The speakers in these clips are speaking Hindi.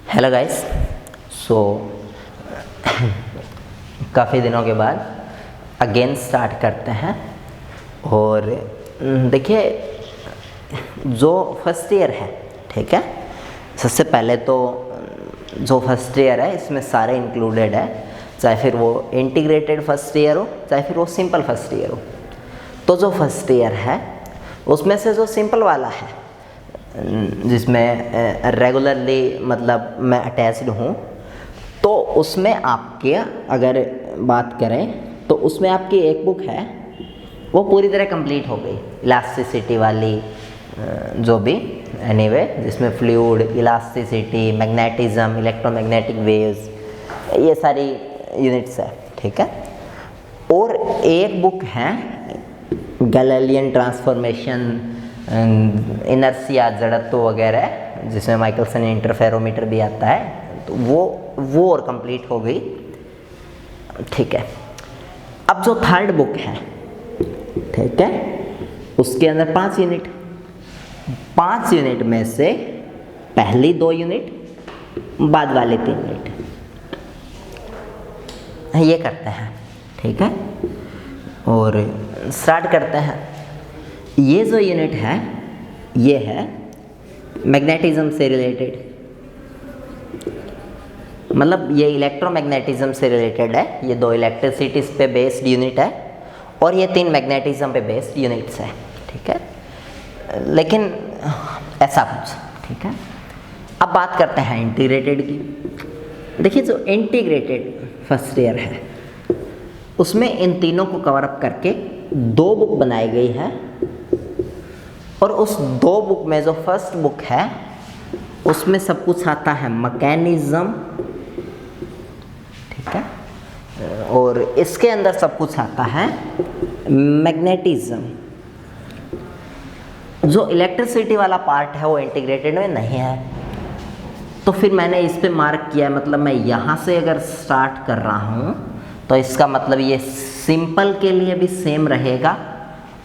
Hello guys. सो काफ़ी दिनों के बाद अगेन स्टार्ट करते हैं। और देखिए, जो फर्स्ट ईयर है, ठीक है, सबसे पहले तो जो फर्स्ट ईयर है इसमें सारे इंक्लूडेड है, चाहे फिर वो इंटीग्रेटेड फर्स्ट ईयर हो चाहे फिर वो सिंपल फर्स्ट ईयर हो। तो जो फर्स्ट ईयर है उसमें से जो सिंपल वाला है, जिसमें रेगुलरली मतलब मैं अटैच्ड हूँ, तो उसमें आपके अगर बात करें तो उसमें आपकी एक बुक है वो पूरी तरह कंप्लीट हो गई, इलास्टिसिटी वाली, जो भी एनीवे, जिसमें fluid, elasticity, magnetism, electromagnetic waves, ये सारी यूनिट्स है, ठीक है। और एक बुक है गैलीलियन ट्रांसफॉर्मेशन, इनर्शिया, जड़त्व वगैरह, जिसमें माइकलसन इंटरफेरोमीटर भी आता है, तो वो और कंप्लीट हो गई, ठीक है। अब जो थर्ड बुक है, ठीक है, उसके अंदर 5 यूनिट, 5 यूनिट में से पहली 2 यूनिट, बाद वाले 3 यूनिट, ये करते हैं, ठीक है। और स्टार्ट करते हैं। ये जो यूनिट है ये है मैग्नेटिज्म से रिलेटेड, मतलब ये इलेक्ट्रोमैग्नेटिज्म से रिलेटेड है। ये 2 इलेक्ट्रिसिटीज पे बेस्ड यूनिट है और ये 3 मैग्नेटिज्म पे बेस्ड यूनिट्स है, ठीक है। लेकिन ऐसा कुछ, ठीक है। अब बात करते हैं इंटीग्रेटेड की। देखिए, जो इंटीग्रेटेड फर्स्ट ईयर है उसमें इन तीनों को कवर अप करके 2 बुक बनाई गई है। और उस 2 बुक में जो फर्स्ट बुक है उसमें सब कुछ आता है मैकेनिज्म, ठीक है, और इसके अंदर सब कुछ आता है मैग्नेटिज्म। जो इलेक्ट्रिसिटी वाला पार्ट है वो इंटीग्रेटेड में नहीं है, तो फिर मैंने इस पे मार्क किया है, मतलब मैं यहाँ से अगर स्टार्ट कर रहा हूँ तो इसका मतलब ये सिंपल के लिए भी सेम रहेगा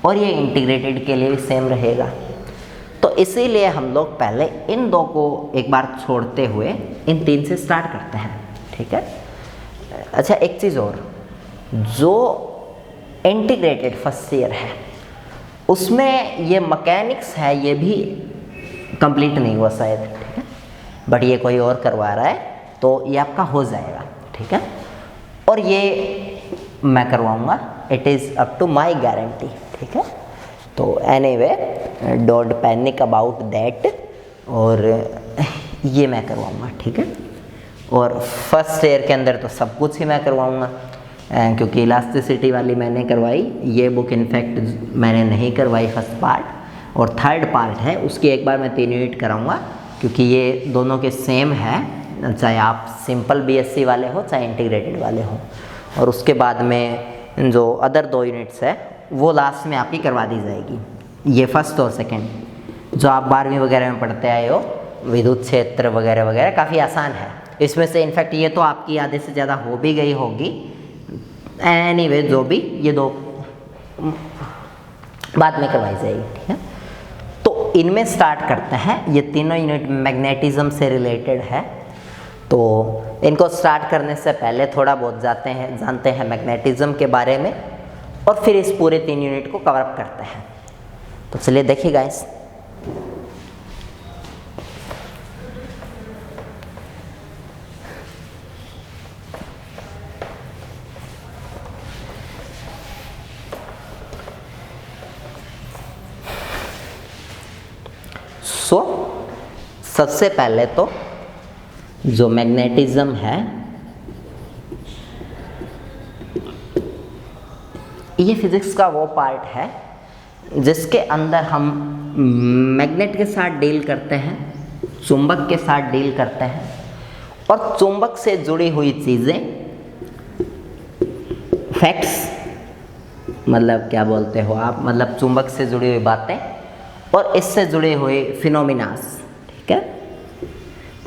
और ये इंटीग्रेटेड के लिए भी सेम रहेगा। तो इसीलिए हम लोग पहले इन 2 को एक बार छोड़ते हुए इन 3 से स्टार्ट करते हैं, ठीक है। अच्छा, एक चीज़ और, जो इंटीग्रेटेड फर्स्ट ईयर है उसमें ये मैकेनिक्स है, ये भी कंप्लीट नहीं हुआ शायद, ठीक है, बट ये कोई और करवा रहा है तो ये आपका हो जाएगा, ठीक है। और ये मैं करवाऊँगा, it is up to my guarantee, ठीक है। तो anyway, don't panic about that, और ये मैं करवाऊँगा, ठीक है। और फर्स्ट ईयर के अंदर तो सब कुछ ही मैं करवाऊँगा, क्योंकि इलास्टिसिटी वाली मैंने करवाई, ये बुक इनफैक्ट मैंने नहीं करवाई फर्स्ट पार्ट। और थर्ड पार्ट है उसकी एक बार मैं 3 यूनिट कराऊँगा, क्योंकि ये दोनों के सेम है, चाहे आप सिंपल बीएससी वाले हो चाहे इंटीग्रेटेड वाले हो। और उसके बाद में जो अदर 2 यूनिट्स है वो लास्ट में आपकी करवा दी जाएगी। ये फर्स्ट और सेकंड जो आप 12वीं वगैरह में पढ़ते आए हो, विद्युत क्षेत्र वगैरह वगैरह, काफ़ी आसान है। इसमें से इनफैक्ट ये तो आपकी आधे से ज़्यादा हो भी गई होगी। एनीवे, जो भी, ये 2 बाद में करवाई जाएगी, ठीक है। तो इनमें स्टार्ट करते हैं। ये तीनों यूनिट मैग्नेटिज्म से रिलेटेड है, तो इनको स्टार्ट करने से पहले थोड़ा बहुत जानते हैं मैग्नेटिज्म के बारे में, और फिर इस पूरे 3 यूनिट को कवर अप करते हैं। तो चलिए देखिए गाइस। सबसे पहले तो जो मैग्नेटिज्म है, ये फिजिक्स का वो पार्ट है जिसके अंदर हम मैग्नेट के साथ डील करते हैं, चुंबक के साथ डील करते हैं, और चुंबक से जुड़ी हुई चीज़ें, फैक्ट्स, मतलब क्या बोलते हो आप, मतलब चुंबक से जुड़ी हुई बातें और इससे जुड़े हुए फिनोमिनास, ठीक है,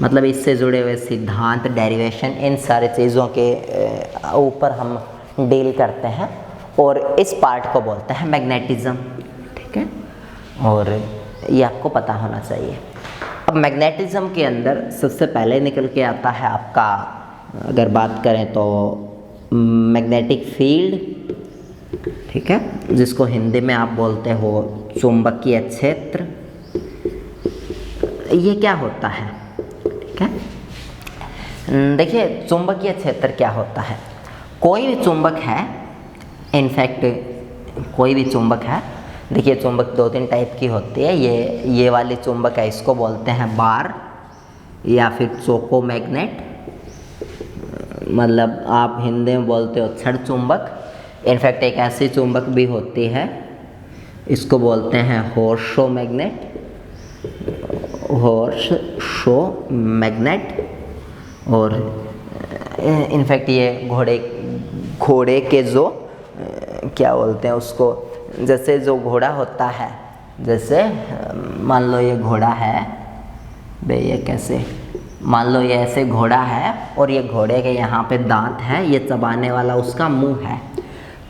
मतलब इससे जुड़े हुए सिद्धांत, डेरिवेशन, इन सारे चीज़ों के ऊपर हम डील करते हैं, और इस पार्ट को बोलते हैं मैग्नेटिज्म, ठीक है। और ये आपको पता होना चाहिए। अब मैग्नेटिज्म के अंदर सबसे पहले निकल के आता है आपका, अगर बात करें तो मैग्नेटिक फील्ड, ठीक है, जिसको हिंदी में आप बोलते हो चुंबकीय क्षेत्र। ये क्या होता है, ठीक है। देखिए चुंबकीय क्षेत्र क्या होता है, कोई भी चुंबक है, इनफैक्ट कोई भी चुंबक है, देखिए चुंबक 2-3 टाइप की होती है। ये वाली चुंबक है, इसको बोलते हैं बार या फिर चोको मैग्नेट, मतलब आप हिंदी में बोलते हो छड़ चुंबक। इनफैक्ट एक ऐसी चुंबक भी होती है, इसको बोलते हैं हॉर्सशो मैग्नेट, हॉर्सशो मैग्नेट। और इनफैक्ट ये घोड़े के जो क्या बोलते हैं उसको, जैसे जो घोड़ा होता है, जैसे मान लो ये घोड़ा है बे, ये कैसे, मान लो ये ऐसे घोड़ा है और ये घोड़े के यहाँ पे दांत है, ये चबाने वाला उसका मुंह है,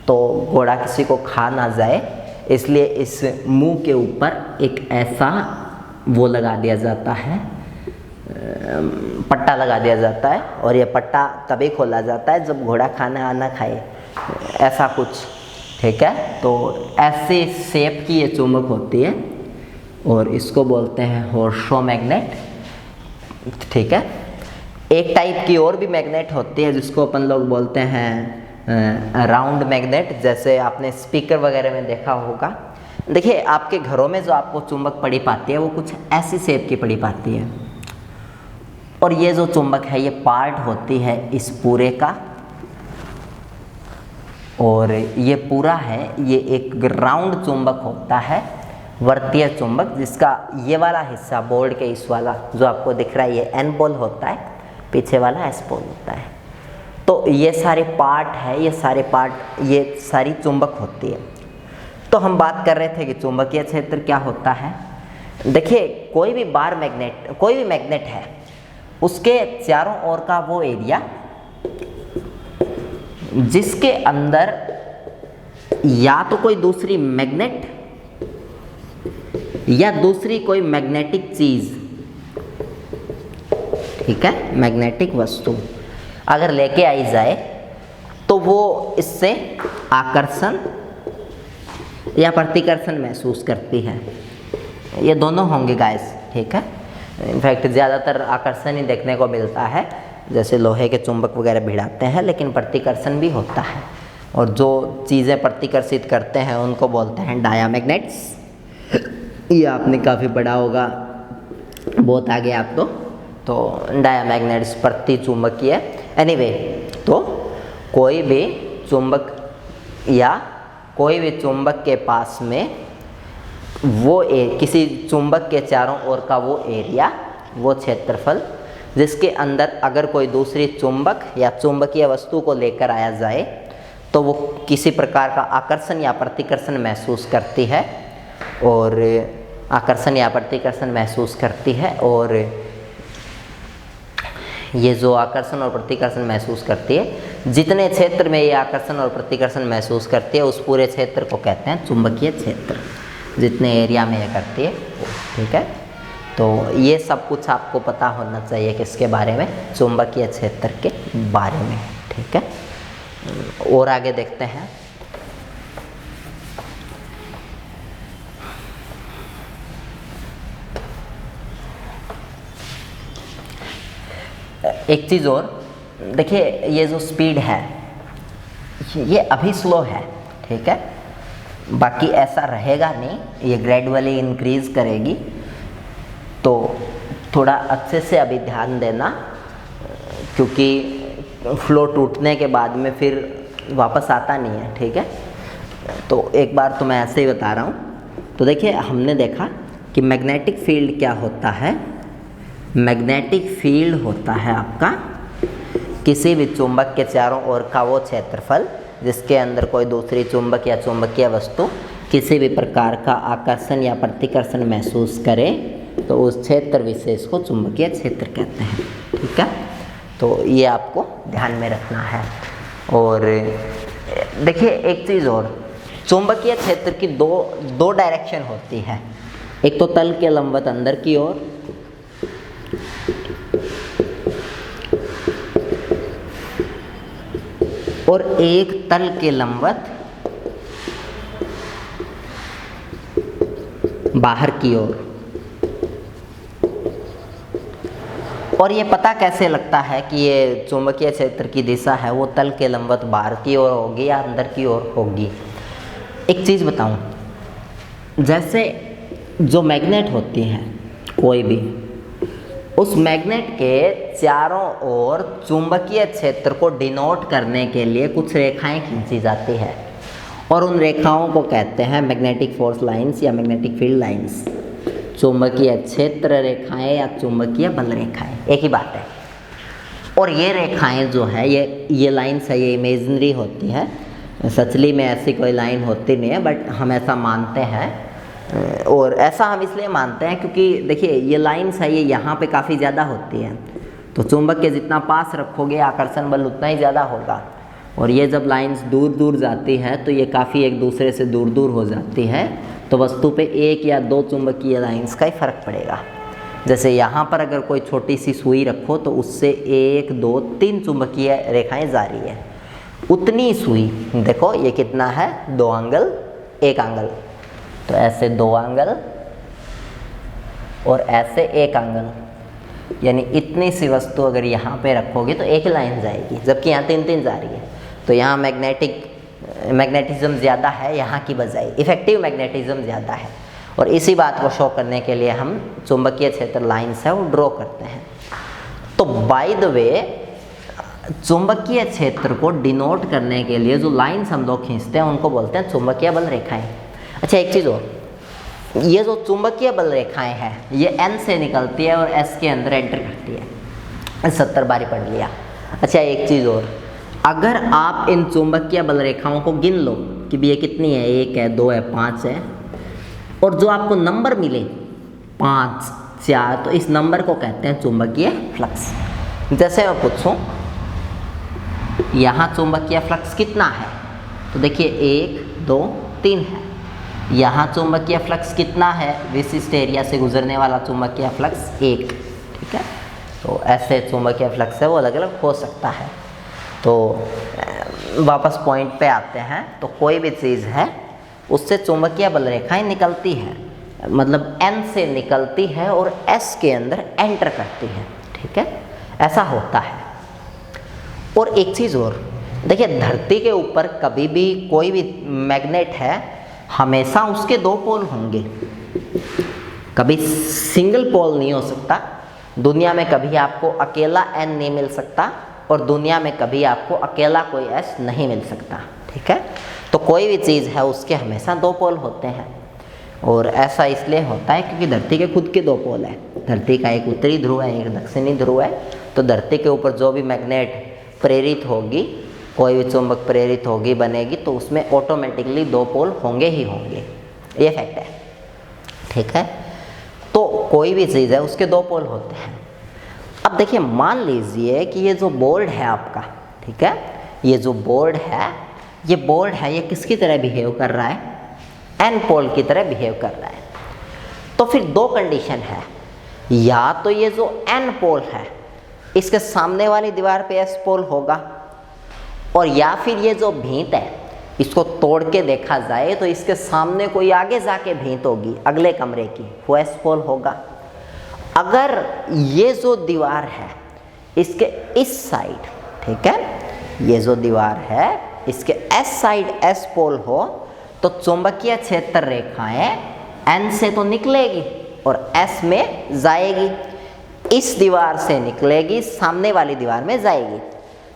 तो घोड़ा किसी को खा ना जाए इसलिए इस मुंह के ऊपर एक ऐसा वो लगा दिया जाता है, पट्टा लगा दिया जाता है, और ये पट्टा तभी खोला जाता है जब घोड़ा खाना आना खाए, ऐसा कुछ, ठीक है। तो ऐसे शेप की ये चुंबक होती है और इसको बोलते हैं हॉर्सशो मैग्नेट, ठीक है। एक टाइप की और भी मैग्नेट होती है जिसको अपन लोग बोलते हैं राउंड मैग्नेट, जैसे आपने स्पीकर वगैरह में देखा होगा। देखिए आपके घरों में जो आपको चुंबक पड़ी पाती है वो कुछ ऐसी शेप की पड़ी पाती है, और ये जो चुंबक है ये पार्ट होती है इस पूरे का, और ये पूरा है ये एक राउंड चुंबक होता है, वर्तीय चुंबक, जिसका ये वाला हिस्सा बोर्ड के इस वाला जो आपको दिख रहा है ये एन पोल होता है, पीछे वाला एस पोल होता है। तो ये सारे पार्ट है, ये सारे पार्ट, ये सारी चुंबक होती है। तो हम बात कर रहे थे कि चुंबकीय क्षेत्र क्या होता है। देखिए कोई भी बार मैग्नेट, कोई भी मैग्नेट है, उसके चारों ओर का वो एरिया जिसके अंदर या तो कोई दूसरी मैग्नेट या दूसरी कोई मैग्नेटिक चीज, ठीक है, मैग्नेटिक वस्तु अगर लेके आई जाए तो वो इससे आकर्षण या प्रतिकर्षण महसूस करती है। ये दोनों होंगे गाइस, ठीक है। इनफैक्ट ज़्यादातर आकर्षण ही देखने को मिलता है, जैसे लोहे के चुंबक वगैरह भिड़ाते हैं, लेकिन प्रतिकर्षण भी होता है, और जो चीज़ें प्रतिकर्षित करते हैं उनको बोलते हैं डायामैग्नेट्स। ये आपने काफ़ी पढ़ा होगा, बहुत आगे आप तो डायामैग्नेट्स प्रति चुंबकीय। एनीवे, तो कोई भी चुंबक या कोई भी चुंबक के पास में वो किसी चुंबक के चारों ओर का वो एरिया, वो क्षेत्रफल जिसके अंदर अगर कोई दूसरी चुंबक या चुंबकीय वस्तु को लेकर आया जाए तो वो किसी प्रकार का आकर्षण या प्रतिकर्षण महसूस करती है, और आकर्षण या प्रतिकर्षण महसूस करती है। और ये जो आकर्षण और प्रतिकर्षण महसूस करती है, जितने क्षेत्र में ये आकर्षण और प्रतिकर्षण महसूस करती है उस पूरे क्षेत्र को कहते हैं चुंबकीय क्षेत्र, जितने एरिया में ये करती है, ठीक है। तो ये सब कुछ आपको पता होना चाहिए किसके बारे में, चुंबकीय क्षेत्र के बारे में, ठीक है। और आगे देखते हैं। एक चीज़ और देखिए, ये जो स्पीड है ये अभी स्लो है, ठीक है, बाकी ऐसा रहेगा नहीं, ये ग्रेजुअली इंक्रीज करेगी। तो थोड़ा अच्छे से अभी ध्यान देना, क्योंकि फ्लो टूटने के बाद में फिर वापस आता नहीं है, ठीक है। तो एक बार तो मैं ऐसे ही बता रहा हूँ। तो देखिए हमने देखा कि मैग्नेटिक फील्ड क्या होता है। मैग्नेटिक फील्ड होता है आपका किसी भी चुंबक के चारों ओर का वो क्षेत्रफल जिसके अंदर कोई दूसरी चुंबक या चुंबकीय वस्तु किसी भी प्रकार का आकर्षण या प्रतिकर्षण महसूस करे तो उस क्षेत्र विशेष को चुंबकीय क्षेत्र कहते हैं, ठीक है। तो ये आपको ध्यान में रखना है। और देखिए एक चीज़ और, चुंबकीय क्षेत्र की दो डायरेक्शन होती है, एक तो तल के लंबवत अंदर की ओर और एक तल के लंबवत बाहर की ओर। और ये पता कैसे लगता है कि ये चुंबकीय क्षेत्र की दिशा है वो तल के लंबवत बाहर की ओर होगी या अंदर की ओर होगी? एक चीज़ बताऊं, जैसे जो मैग्नेट होती है कोई भी, उस मैग्नेट के चारों ओर चुंबकीय क्षेत्र को डिनोट करने के लिए कुछ रेखाएं खींची जाती है और उन रेखाओं को कहते हैं मैग्नेटिक फोर्स लाइंस या मैग्नेटिक फील्ड लाइंस। चुंबकीय क्षेत्र रेखाएं या चुंबकीय बल रेखाएं एक ही बात है। और ये रेखाएं जो है ये लाइंस है, ये इमेजिनरी होती है, सचली में ऐसी कोई लाइन होती नहीं है, बट हम ऐसा मानते हैं। और ऐसा हम इसलिए मानते हैं क्योंकि देखिए ये लाइंस है, ये यहाँ पे काफ़ी ज़्यादा होती है, तो चुंबक के जितना पास रखोगे आकर्षण बल उतना ही ज़्यादा होगा। और ये जब लाइंस दूर दूर जाती है तो ये काफ़ी एक दूसरे से दूर दूर हो जाती है, तो वस्तु पे एक या दो चुंबकीय लाइंस का ही फर्क पड़ेगा। जैसे यहाँ पर अगर कोई छोटी सी सुई रखो तो उससे 1 2 3 चुंबकीय रेखाएं जा रही है। उतनी सुई देखो ये कितना है, 2 एंगल 1 एंगल, तो ऐसे 2 एंगल और ऐसे 1 एंगल, यानी इतनी सी वस्तु अगर यहाँ पे रखोगे तो एक लाइन जाएगी, जबकि यहाँ 3 जा रही है। तो यहाँ मैग्नेटिज्म ज़्यादा है यहाँ की बजाय, इफेक्टिव मैग्नेटिज्म ज़्यादा है। और इसी बात को शो करने के लिए हम चुंबकीय क्षेत्र लाइंस है वो ड्रॉ करते हैं। तो बाय द वे चुंबकीय क्षेत्र को डिनोट करने के लिए जो लाइंस हम लोग खींचते हैं उनको बोलते हैं चुंबकीय बल रेखाएं। अच्छा एक चीज़ और, ये जो चुंबकीय बल रेखाएं हैं ये N से निकलती है और S के अंदर एंटर करती है। 70 बारी पढ़ लिया। अच्छा एक चीज़ और, अगर आप इन चुंबकीय बल रेखाओं को गिन लो कि भी ये कितनी है, 1 है 2 है 5 है, और जो आपको नंबर मिले 5 4, तो इस नंबर को कहते हैं चुंबकीय फ्लक्स। जैसे मैं पूछूं यहाँ चुंबकीय फ्लक्स कितना है, तो देखिए 1 2 3 है। यहाँ चुंबकीय फ्लक्स कितना है, विशिष्ट एरिया से गुजरने वाला चुंबकीय फ्लक्स 1, ठीक है। तो ऐसे चुंबकीय फ्लक्स है वो अलग अलग हो सकता है। तो वापस पॉइंट पे आते हैं, तो कोई भी चीज़ है उससे चुंबकीय बल रेखाएं निकलती है, मतलब N से निकलती है और S के अंदर एंटर करती है, ठीक है, ऐसा होता है। और एक चीज़ और देखिए, धरती के ऊपर कभी भी कोई भी मैग्नेट है हमेशा उसके 2 पोल होंगे, कभी सिंगल पोल नहीं हो सकता। दुनिया में कभी आपको अकेला N नहीं मिल सकता और दुनिया में कभी आपको अकेला कोई S नहीं मिल सकता, ठीक है। तो कोई भी चीज़ है उसके हमेशा 2 पोल होते हैं। और ऐसा इसलिए होता है क्योंकि धरती के खुद के 2 पोल है, धरती का एक उत्तरी ध्रुव है एक दक्षिणी ध्रुव है। तो धरती के ऊपर जो भी मैग्नेट प्रेरित होगी, कोई भी चुंबक प्रेरित होगी बनेगी, तो उसमें ऑटोमेटिकली 2 पोल होंगे ही होंगे, ये फैक्ट है, ठीक है। तो कोई भी चीज़ है उसके 2 पोल होते हैं। अब देखिए मान लीजिए कि ये जो बोर्ड है आपका, ठीक है, ये जो बोर्ड है ये किसकी तरह बिहेव कर रहा है, N पोल की तरह बिहेव कर रहा है। तो फिर 2 कंडीशन है, या तो ये जो N पोल है इसके सामने वाली दीवार पे S पोल होगा, और या फिर ये जो भींत है इसको तोड़ के देखा जाए तो इसके सामने कोई आगे जाके भींत होगी अगले कमरे की, वो S पोल होगा। अगर ये जो दीवार है इसके इस साइड, ठीक है, ये जो दीवार है इसके S साइड S पोल हो तो चुंबकीय क्षेत्र रेखाएं N से तो निकलेगी और S में जाएगी, इस दीवार से निकलेगी सामने वाली दीवार में जाएगी।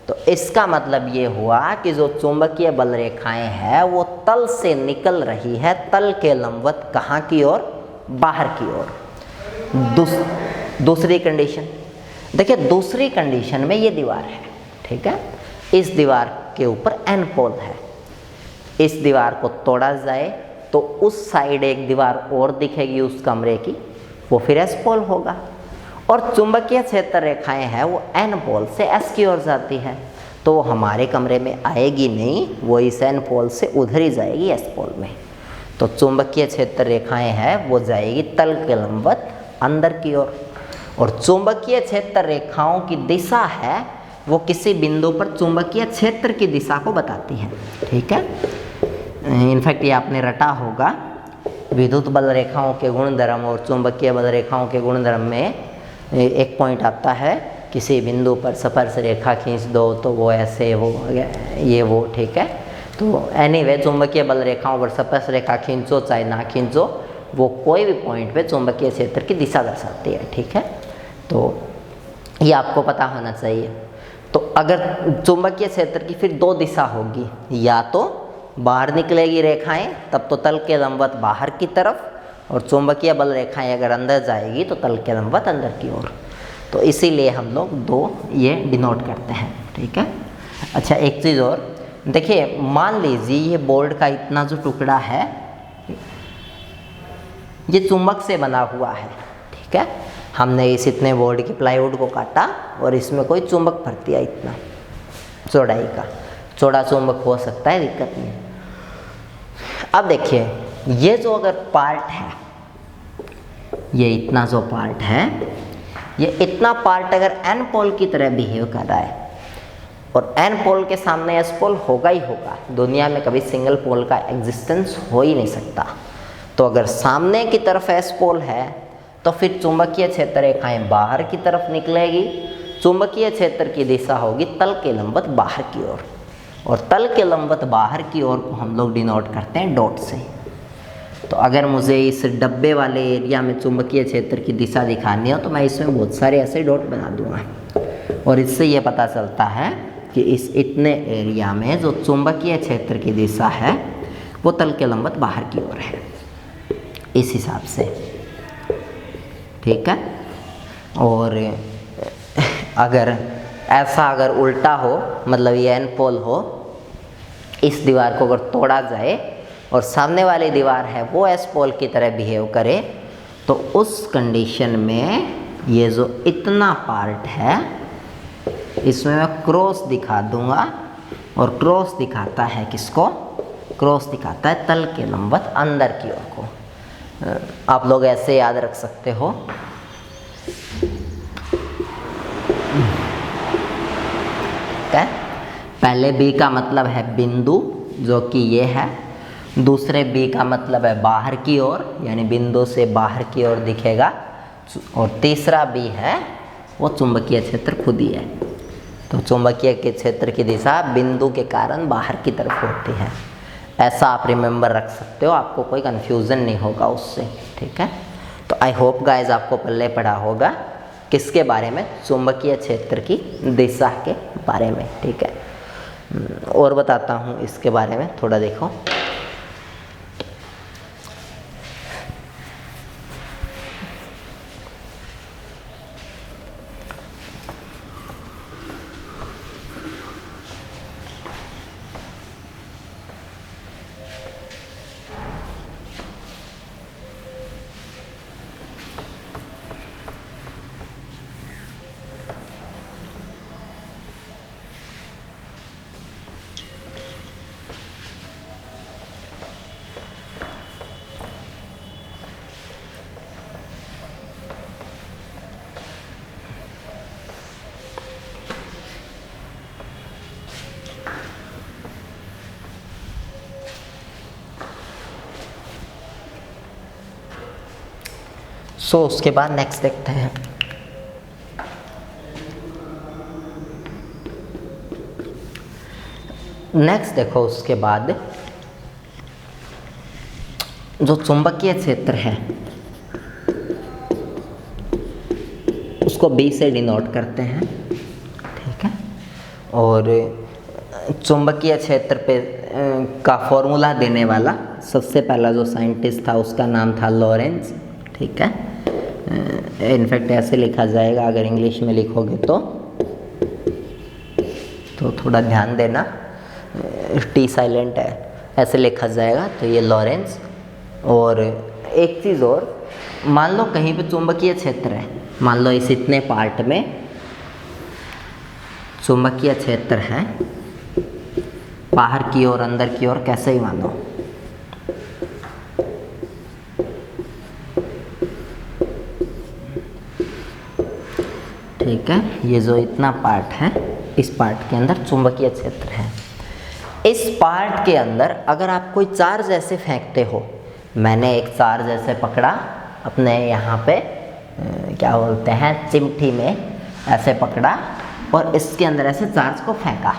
तो इसका मतलब ये हुआ कि जो चुंबकीय बल रेखाएं हैं वो तल से निकल रही है, तल के लंबवत कहाँ की ओर, बाहर की ओर। दूसरी कंडीशन देखिए, दूसरी कंडीशन में ये दीवार है, ठीक है, इस दीवार के ऊपर N पोल है, इस दीवार को तोड़ा जाए तो उस साइड एक दीवार और दिखेगी उस कमरे की, वो फिर S पोल होगा। और चुंबकीय क्षेत्र रेखाएं हैं वो N पोल से S की ओर जाती है, तो वो हमारे कमरे में आएगी नहीं, वो इस N पोल से उधर ही जाएगी S पोल में। तो चुंबकीय क्षेत्र रेखाएं हैं वो जाएगी तल के लंबवत अंदर की ओर। और चुंबकीय क्षेत्र रेखाओं की दिशा है वो किसी बिंदु पर चुंबकीय क्षेत्र की दिशा को बताती है। ठीक है, इनफैक्ट ये आपने रटा होगा, विद्युत बल रेखाओं के गुणधर्म और चुंबकीय बल रेखाओं के गुणधर्म में एक पॉइंट आता है, किसी बिंदु पर स्पर्श रेखा खींच दो तो वो ऐसे वो ये वो। ठीक है, तो एनीवे चुंबकीय बल रेखाओं पर स्पर्श रेखा खींचो चाहे ना खींचो, वो कोई भी पॉइंट पे चुंबकीय क्षेत्र की दिशा दर्शाती है। ठीक है, तो ये आपको पता होना चाहिए। तो अगर चुंबकीय क्षेत्र की फिर दो दिशा होगी, या तो बाहर निकलेगी रेखाएं तब तो तल के लंबवत बाहर की तरफ, और चुंबकीय बल रेखाएं अगर अंदर जाएगी तो तल के लंबवत अंदर की ओर। तो इसीलिए हम लोग दो ये डिनोट करते हैं। ठीक है, अच्छा एक चीज़ और देखिए, मान लीजिए ये बोर्ड का इतना जो टुकड़ा है ये चुंबक से बना हुआ है। ठीक है, हमने इस इतने बोर्ड की प्लाईवुड को काटा और इसमें कोई चुंबक भर दिया इतना चौड़ाई का, चौड़ा चुंबक हो सकता है, दिक्कत नहीं। अब देखिए ये जो अगर पार्ट है, ये इतना जो पार्ट है, ये इतना पार्ट अगर एन पोल की तरह बिहेव कर रहा है, और एन पोल के सामने एस पोल होगा ही होगा, दुनिया में कभी सिंगल पोल का एग्जिस्टेंस हो ही नहीं सकता। तो अगर सामने की तरफ एस पोल है तो फिर चुंबकीय क्षेत्र रेखाएं बाहर की तरफ निकलेगी, चुंबकीय क्षेत्र की दिशा होगी तल के लंबवत बाहर की ओर, और तल के लंबवत बाहर की ओर को हम लोग डिनोट करते हैं डॉट से। तो अगर मुझे इस डब्बे वाले एरिया में चुंबकीय क्षेत्र की दिशा दिखानी हो तो मैं इसमें बहुत सारे ऐसे डॉट बना दूंगा, और इससे ये पता चलता है कि इस इतने एरिया में जो चुंबकीय क्षेत्र की दिशा है वो तल के लंबवत बाहर की ओर है, इस हिसाब से। ठीक है, और अगर ऐसा अगर उल्टा हो, मतलब ये एन पोल हो, इस दीवार को अगर तोड़ा जाए और सामने वाली दीवार है वो एस पोल की तरह बिहेव करे, तो उस कंडीशन में ये जो इतना पार्ट है इसमें मैं क्रॉस दिखा दूंगा, और क्रॉस दिखाता है किसको? क्रॉस दिखाता है तल के लंबवत अंदर की ओर को। आप लोग ऐसे याद रख सकते हो। पहले बी का मतलब है बिंदु, जो कि ये है। दूसरे बी का मतलब है बाहर की ओर, यानी बिंदु से बाहर की ओर दिखेगा। और तीसरा बी है वो चुंबकीय क्षेत्र खुद ही है। तो चुंबकीय के क्षेत्र की दिशा बिंदु के कारण बाहर की तरफ होती है। ऐसा आप रिमेंबर रख सकते हो, आपको कोई कन्फ्यूज़न नहीं होगा उससे। ठीक है, तो आई होप गाइज आपको पहले पढ़ा होगा किसके बारे में? चुंबकीय क्षेत्र की दिशा के बारे में। ठीक है, और बताता हूँ इसके बारे में, थोड़ा देखो। उसके बाद नेक्स्ट देखते हैं। नेक्स्ट देखो, उसके बाद जो चुंबकीय क्षेत्र है उसको बी से डिनोट करते हैं। ठीक है, और चुंबकीय क्षेत्र पे का फॉर्मूला देने वाला सबसे पहला जो साइंटिस्ट था उसका नाम था लॉरेंज। ठीक है, इनफैक्ट ऐसे लिखा जाएगा, अगर इंग्लिश में लिखोगे तो थोड़ा ध्यान देना, टी साइलेंट है, ऐसे लिखा जाएगा। तो ये लॉरेंज। और एक चीज़ और, मान लो कहीं पे चुंबकीय क्षेत्र है, मान लो इस इतने पार्ट में चुंबकीय क्षेत्र है, बाहर की ओर अंदर की ओर कैसे ही मानो। ठीक है, ये जो इतना पार्ट है, इस पार्ट के अंदर चुंबकीय क्षेत्र है। इस पार्ट के अंदर अगर आप कोई चार्ज ऐसे फेंकते हो, मैंने एक चार्ज ऐसे पकड़ा अपने यहाँ पे क्या बोलते हैं चिमटी में ऐसे पकड़ा और इसके अंदर ऐसे चार्ज को फेंका।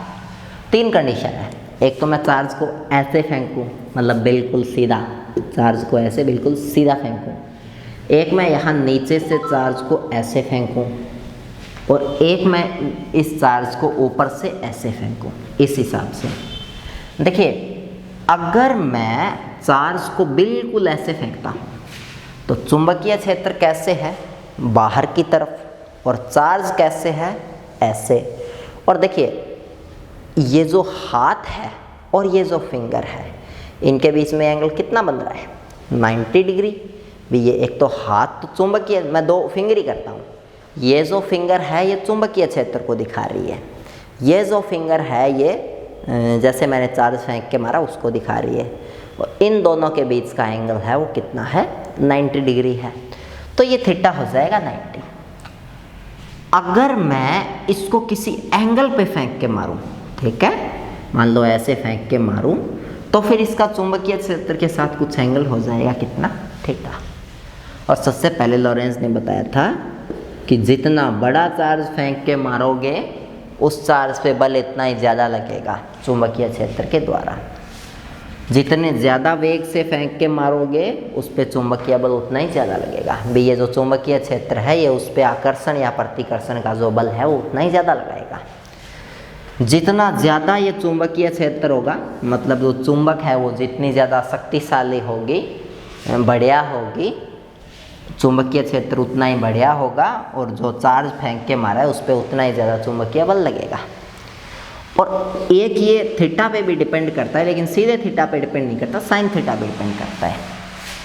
3 कंडीशन है, एक तो मैं चार्ज को ऐसे फेंकूं, मतलब बिल्कुल सीधा, चार्ज को ऐसे बिल्कुल सीधा फेंकूं, एक मैं यहाँ नीचे से चार्ज को ऐसे फेंकूं और एक मैं इस चार्ज को ऊपर से ऐसे फेंकूं। इस हिसाब से देखिए, अगर मैं चार्ज को बिल्कुल ऐसे फेंकता हूँ तो चुंबकीय क्षेत्र कैसे है, बाहर की तरफ, और चार्ज कैसे है, ऐसे। और देखिए ये जो हाथ है और ये जो फिंगर है, इनके बीच में एंगल कितना बन रहा है, 90 डिग्री। भी ये एक तो हाथ तो चुंबकीय, मैं 2 फिंगर ही करता हूँ, ये जो फिंगर है ये चुंबकीय क्षेत्र को दिखा रही है, ये जो फिंगर है ये जैसे मैंने चार्ज फेंक के मारा उसको दिखा रही है, और इन दोनों के बीच का एंगल है वो कितना है, 90 डिग्री है। तो ये थीटा हो जाएगा 90। अगर मैं इसको किसी एंगल पे फेंक के मारूं, ठीक है, मान लो ऐसे फेंक के मारूं, तो फिर इसका चुंबकीय क्षेत्र के साथ कुछ एंगल हो जाएगा कितना, थीटा। और सबसे पहले लॉरेंस ने बताया था कि जितना बड़ा चार्ज फेंक के मारोगे उस चार्ज पे बल इतना ही ज़्यादा लगेगा चुंबकीय क्षेत्र के द्वारा। जितने ज़्यादा वेग से फेंक के मारोगे उस पे चुंबकीय बल उतना ही ज़्यादा लगेगा। भी ये जो चुंबकीय क्षेत्र है ये उस पे आकर्षण या प्रतिकर्षण का जो बल है वो उतना ही ज़्यादा लगाएगा। जितना ज़्यादा ये चुंबकीय क्षेत्र होगा, मतलब जो चुंबक है वो जितनी ज़्यादा शक्तिशाली होगी, बढ़िया होगी, चुंबकीय क्षेत्र उतना ही बढ़िया होगा, और जो चार्ज फेंक के मारा है उस पर उतना ही ज़्यादा चुंबकीय बल लगेगा। और एक ये थीटा पे भी डिपेंड करता है, लेकिन सीधे थीटा पे डिपेंड नहीं करता, साइन थीटा पे डिपेंड करता है।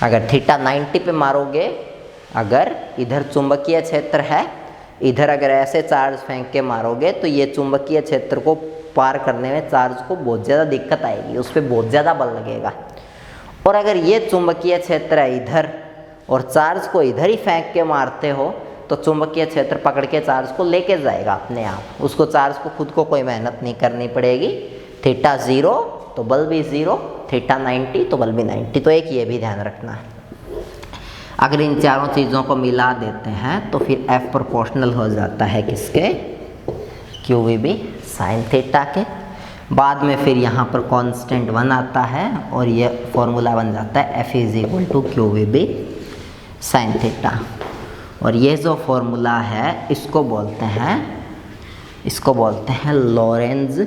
अगर थीटा 90 पे मारोगे, अगर इधर चुंबकीय क्षेत्र है, इधर अगर ऐसे चार्ज फेंक के मारोगे तो ये चुंबकीय क्षेत्र को पार करने में चार्ज को बहुत ज़्यादा दिक्कत आएगी, उस पर बहुत ज़्यादा बल लगेगा। और अगर ये चुंबकीय क्षेत्र है इधर और चार्ज को इधर ही फेंक के मारते हो तो चुंबकीय क्षेत्र पकड़ के चार्ज को लेके जाएगा अपने आप, उसको चार्ज को खुद को कोई मेहनत नहीं करनी पड़ेगी। थीटा 0 तो बल भी 0, थीटा 90 तो बल भी 90। तो एक ये भी ध्यान रखना है। अगर इन चारों चीज़ों को मिला देते हैं तो फिर F प्रोपोर्शनल हो जाता है किसके, QVB साइन थीटा के। बाद में फिर यहाँ पर कांस्टेंट 1 आता है और ये फॉर्मूला बन जाता है F = QVB साइन थीटा। और ये जो फॉर्मूला है इसको बोलते हैं लॉरेंज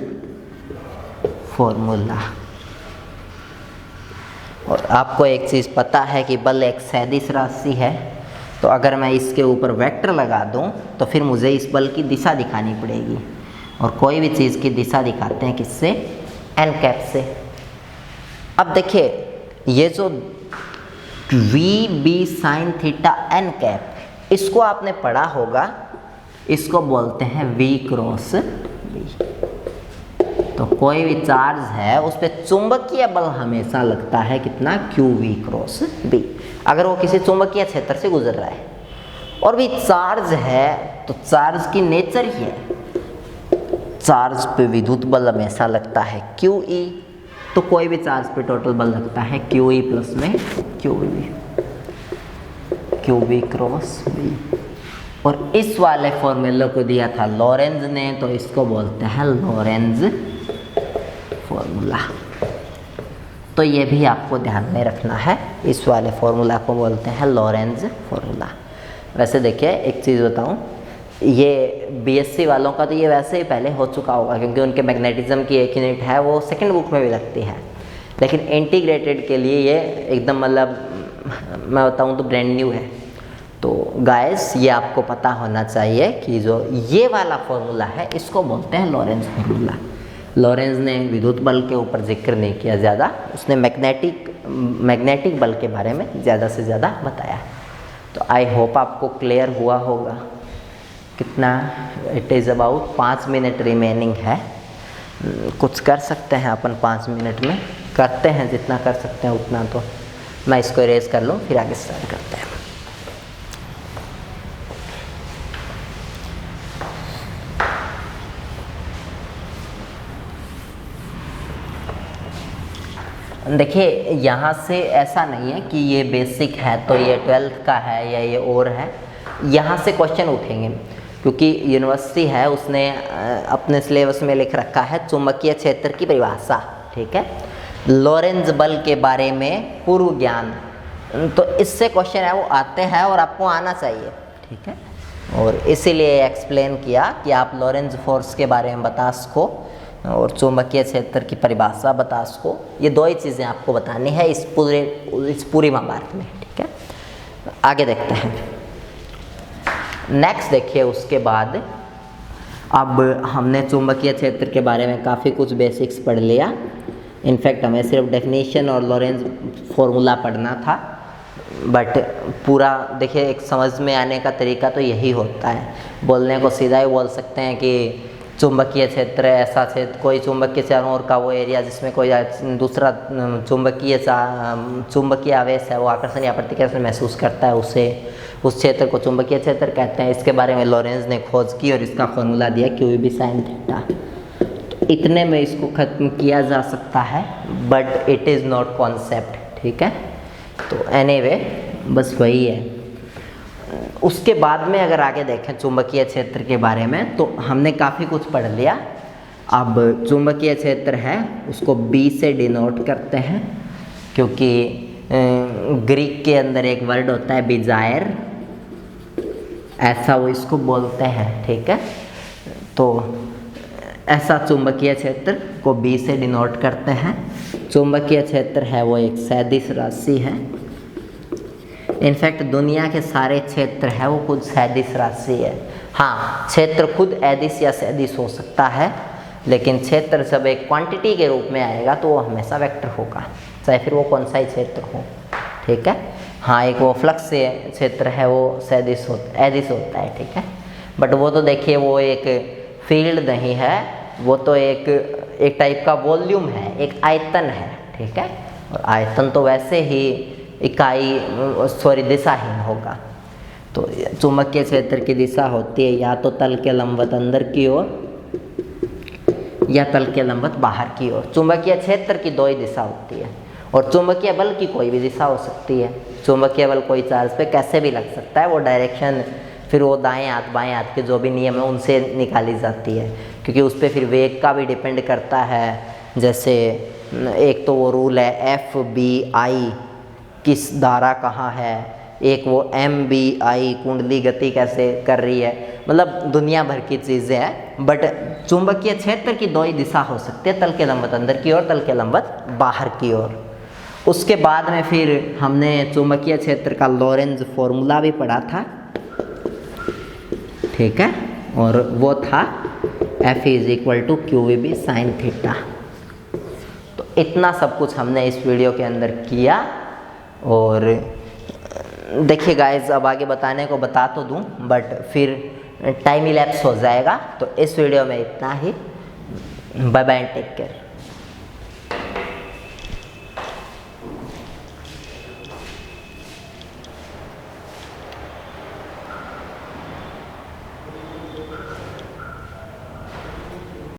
फॉर्मूला। और आपको एक चीज़ पता है कि बल एक सदिश राशि है, तो अगर मैं इसके ऊपर वेक्टर लगा दूं तो फिर मुझे इस बल की दिशा दिखानी पड़ेगी, और कोई भी चीज़ की दिशा दिखाते हैं किससे, एन कैप से। अब देखिए ये जो VB sine theta n cap, इसको आपने पढ़ा होगा, इसको बोलते हैं V क्रॉस B। तो कोई भी चार्ज है उस पर चुंबकीय बल हमेशा लगता है कितना, QV क्रॉस B, अगर वो किसी चुंबकीय क्षेत्र से गुजर रहा है। और भी चार्ज है तो चार्ज की नेचर ही है, चार्ज पे विद्युत बल हमेशा लगता है QE, तो कोई भी चार्ज पे टोटल बल लगता है QE प्लस में QV क्रॉस B। और इस वाले फॉर्मूले को दिया था लॉरेंज ने, तो इसको बोलते हैं लॉरेंज फॉर्मूला। तो ये भी आपको ध्यान में रखना है, इस वाले फॉर्मूला को बोलते हैं लॉरेंज फॉर्मूला। वैसे देखिए एक चीज़ बताऊं, ये BSc वालों का तो ये वैसे ही पहले हो चुका होगा, क्योंकि उनके मैग्नेटिज्म की एक यूनिट है वो सेकंड बुक में भी लगती है। लेकिन इंटीग्रेटेड के लिए ये एकदम मतलब मैं बताऊं तो ब्रांड न्यू है। तो गाइस ये आपको पता होना चाहिए कि जो ये वाला फॉर्मूला है इसको बोलते हैं लॉरेंज फॉर्मूला। लॉरेंज ने विद्युत बल के ऊपर जिक्र नहीं किया ज़्यादा, उसने मैग्नेटिक बल के बारे में ज़्यादा से ज़्यादा बताया। तो आई होप आपको क्लियर हुआ होगा। कितना, it is about 5 minute remaining है। कुछ कर सकते हैं अपन 5 मिनट में, करते हैं जितना कर सकते हैं उतना। तो मैं इसको इरेज कर लूँ फिर आगे स्टार्ट करते हैं। देखिए यहाँ से ऐसा नहीं है कि ये बेसिक है तो ये 12th का है या ये और है, यहाँ से क्वेश्चन उठेंगे क्योंकि यूनिवर्सिटी है उसने अपने सिलेबस में लिख रखा है चुंबकीय क्षेत्र की परिभाषा, ठीक है, लॉरेंज बल के बारे में पूर्व ज्ञान, तो इससे क्वेश्चन है वो आते हैं और आपको आना चाहिए, ठीक है। और इसीलिए एक्सप्लेन किया कि आप लॉरेंज फोर्स के बारे में बता सको और चुंबकीय क्षेत्र की परिभाषा बता सको, ये दो ही चीज़ें आपको बतानी है इस पूरी महाभारत में, ठीक है। आगे देखते हैं, नेक्स्ट देखिए। उसके बाद अब हमने चुंबकीय क्षेत्र के बारे में काफ़ी कुछ बेसिक्स पढ़ लिया, इनफैक्ट हमें सिर्फ डेफिनेशन और लॉरेंज फॉर्मूला पढ़ना था, बट पूरा देखिए एक समझ में आने का तरीका तो यही होता है। बोलने को सीधा ही बोल सकते हैं कि चुंबकीय क्षेत्र ऐसा क्षेत्र, कोई चुंबकीय चारों ओर का वो एरिया जिसमें कोई दूसरा चुंबकीय आवेश है वो आकर्षण या प्रतिकर्षण महसूस करता है, उस क्षेत्र को चुंबकीय क्षेत्र कहते हैं। इसके बारे में लॉरेंज ने खोज की और इसका फॉर्मूला दिया QEB sin थीटा। तो इतने में इसको ख़त्म किया जा सकता है, but it is not concept, ठीक है। तो एनीवे बस वही है। उसके बाद में अगर आगे देखें चुंबकीय क्षेत्र के बारे में तो हमने काफ़ी कुछ पढ़ लिया। अब चुंबकीय क्षेत्र है उसको B से डिनोट करते हैं क्योंकि ग्रीक के अंदर एक वर्ड होता है बिजायर, ऐसा वो इसको बोलते हैं, ठीक है। तो ऐसा चुंबकीय क्षेत्र को B से डिनोट करते हैं। चुंबकीय क्षेत्र है वो एक सदिश राशि है, इनफैक्ट दुनिया के सारे क्षेत्र है वो खुद सदिश राशि है। हाँ, क्षेत्र खुद अदिश या सदिश हो सकता है, लेकिन क्षेत्र जब एक क्वांटिटी के रूप में आएगा तो वो हमेशा वेक्टर होगा, चाहे फिर वो कौन सा ही क्षेत्र हो, ठीक है। हाँ, एक वो फ्लक्स क्षेत्र है वो अदिश होता है, ठीक है। बट वो तो देखिए वो एक फील्ड नहीं है, वो तो एक टाइप का वॉल्यूम है, एक आयतन है, ठीक है। और आयतन तो वैसे ही दिशाहीन होगा। तो चुंबकीय क्षेत्र की दिशा होती है या तो तल के लंबवत अंदर की ओर या तल के लंबवत बाहर की ओर। चुंबकीय क्षेत्र की दो ही दिशा होती है और चुंबकीय बल की कोई भी दिशा हो सकती है। चुंबकीय बल कोई चार्ज पे कैसे भी लग सकता है, वो डायरेक्शन फिर वो दाएं हाथ बाएं हाथ के जो भी नियम है उनसे निकाली जाती है, क्योंकि उस पर फिर वेग का भी डिपेंड करता है। जैसे एक तो वो रूल है FBI किस धारा कहाँ है, एक वो MBI कुंडली गति कैसे कर रही है, मतलब दुनिया भर की चीज़ें हैं। बट चुंबकीय क्षेत्र की दो ही दिशा हो सकती है, तल के लंबवत अंदर की ओर, तल के लंबवत बाहर की ओर। उसके बाद में फिर हमने चुंबकीय क्षेत्र का लॉरेंज फॉर्मूला भी पढ़ा था, ठीक है, और वो था F = QEB sin थीटा। तो इतना सब कुछ हमने इस वीडियो के अंदर किया। और देखिए गाइज, अब आगे बताने को बता तो दूं, बट फिर टाइम इलैप्स हो जाएगा। तो इस वीडियो में इतना ही। Bye bye, take care.